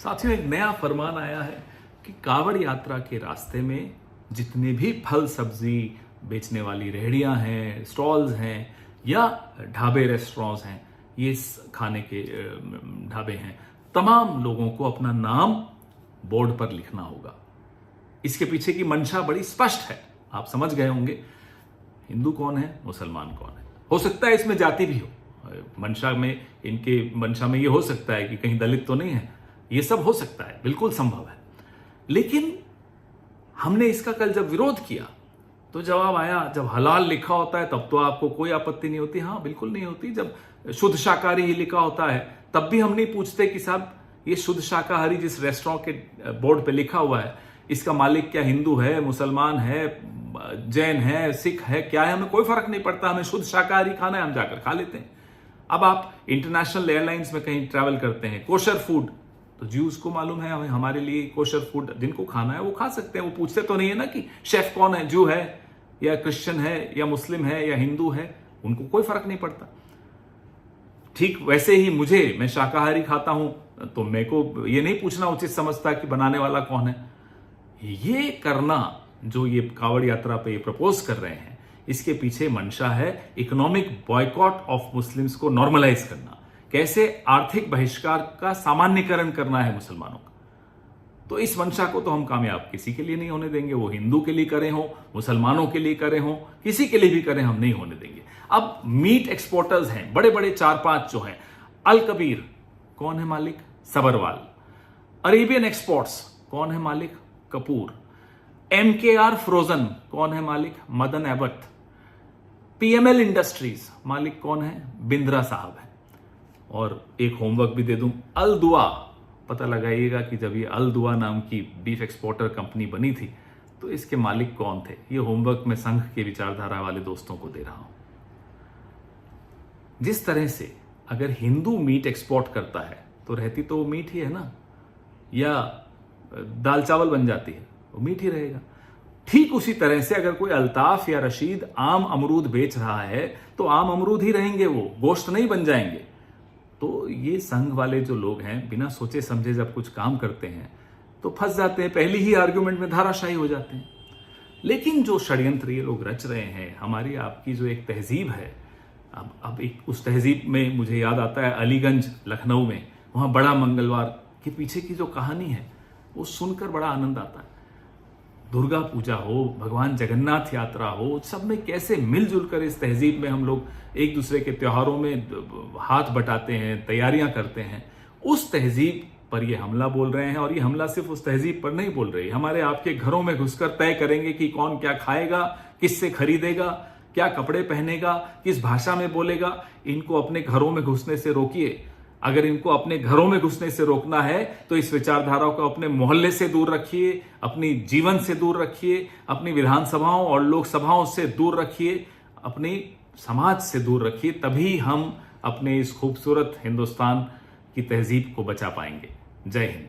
साथियों, एक नया फरमान आया है कि कांवड़ यात्रा के रास्ते में जितने भी फल सब्जी बेचने वाली रेहड़ियां हैं, स्टॉल्स हैं या ढाबे रेस्टोरेंट्स हैं, ये खाने के ढाबे हैं, तमाम लोगों को अपना नाम बोर्ड पर लिखना होगा। इसके पीछे की मंशा बड़ी स्पष्ट है, आप समझ गए होंगे। हिंदू कौन है, मुसलमान कौन है। हो सकता है इसमें जाति भी हो, मंशा में ये हो सकता है कि कहीं दलित तो नहीं है, ये सब हो सकता है, बिल्कुल संभव है। लेकिन हमने इसका कल जब विरोध किया तो जवाब आया, जब हलाल लिखा होता है तब तो आपको कोई आपत्ति नहीं होती। हाँ, बिल्कुल नहीं होती। जब शुद्ध शाकाहारी ही लिखा होता है तब भी हम नहीं पूछते कि साहब ये शुद्ध शाकाहारी जिस रेस्टोरेंट के बोर्ड पे लिखा हुआ है, इसका मालिक क्या हिंदू है, मुसलमान है, जैन है, सिख है, क्या है, हमें कोई फर्क नहीं पड़ता। हमें शुद्ध शाकाहारी खाना है, हम जाकर खा लेते हैं। अब आप इंटरनेशनल एयरलाइंस में कहीं ट्रैवल करते हैं, कोशर फूड, तो ज्यूज को मालूम है, हमारे लिए कोशर फूड जिनको खाना है वो खा सकते हैं। वो पूछते तो नहीं है ना कि शेफ कौन है, जू है या क्रिश्चियन है या मुस्लिम है या हिंदू है, उनको कोई फर्क नहीं पड़ता। ठीक वैसे ही मैं शाकाहारी खाता हूं तो मेरे को ये नहीं पूछना उचित समझता कि बनाने वाला कौन है। ये करना जो ये कांवड़ यात्रा पे ये प्रपोज कर रहे हैं, इसके पीछे मंशा है इकोनॉमिक बॉयकॉट ऑफ मुस्लिम्स को नॉर्मलाइज करना, कैसे आर्थिक बहिष्कार का सामान्यकरण करना है मुसलमानों का। तो इस मंशा को तो हम कामयाब किसी के लिए नहीं होने देंगे, वो हिंदू के लिए करें हो, मुसलमानों के लिए करें हो, किसी के लिए भी करें, हम नहीं होने देंगे। अब मीट एक्सपोर्टर्स हैं बड़े बड़े 4-5 जो हैं, अल कबीर कौन है मालिक, सबरवाल। अरेबियन एक्सपोर्ट्स कौन है मालिक, कपूर। MKR फ्रोजन कौन है मालिक, मदन एबट। PML इंडस्ट्रीज मालिक कौन है, बिंद्रा साहब है। और एक होमवर्क भी दे दूं, अल दुआ, पता लगाइएगा कि जब ये अल दुआ नाम की बीफ एक्सपोर्टर कंपनी बनी थी तो इसके मालिक कौन थे। ये होमवर्क मैं संघ के विचारधारा वाले दोस्तों को दे रहा हूं। जिस तरह से अगर हिंदू मीट एक्सपोर्ट करता है तो रहती तो वो मीट ही है ना, या दाल चावल बन जाती है, वो मीट ही रहेगा। ठीक उसी तरह से अगर कोई अल्ताफ या रशीद आम अमरूद बेच रहा है तो आम अमरूद ही रहेंगे, वो गोश्त नहीं बन जाएंगे। तो ये संघ वाले जो लोग हैं बिना सोचे समझे जब कुछ काम करते हैं तो फंस जाते हैं, पहली ही आर्ग्यूमेंट में धाराशाही हो जाते हैं। लेकिन जो षड्यंत्र ये लोग रच रहे हैं, हमारी आपकी जो एक तहजीब है, अब एक उस तहजीब में मुझे याद आता है अलीगंज लखनऊ में, वहां बड़ा मंगलवार के पीछे की जो कहानी है वो सुनकर बड़ा आनंद आता है। दुर्गा पूजा हो, भगवान जगन्नाथ यात्रा हो, सब में कैसे मिलजुल कर इस तहजीब में हम लोग एक दूसरे के त्योहारों में हाथ बटाते हैं, तैयारियां करते हैं। उस तहजीब पर ये हमला बोल रहे हैं, और ये हमला सिर्फ उस तहजीब पर नहीं बोल रहे, हमारे आपके घरों में घुसकर तय करेंगे कि कौन क्या खाएगा, किससे खरीदेगा, क्या कपड़े पहनेगा, किस भाषा में बोलेगा। इनको अपने घरों में घुसने से रोकिए। अगर इनको अपने घरों में घुसने से रोकना है तो इस विचारधारा को अपने मोहल्ले से दूर रखिए, अपनी जीवन से दूर रखिए, अपनी विधानसभाओं और लोकसभाओं से दूर रखिए, अपनी समाज से दूर रखिए। तभी हम अपने इस खूबसूरत हिंदुस्तान की तहजीब को बचा पाएंगे। जय हिंद।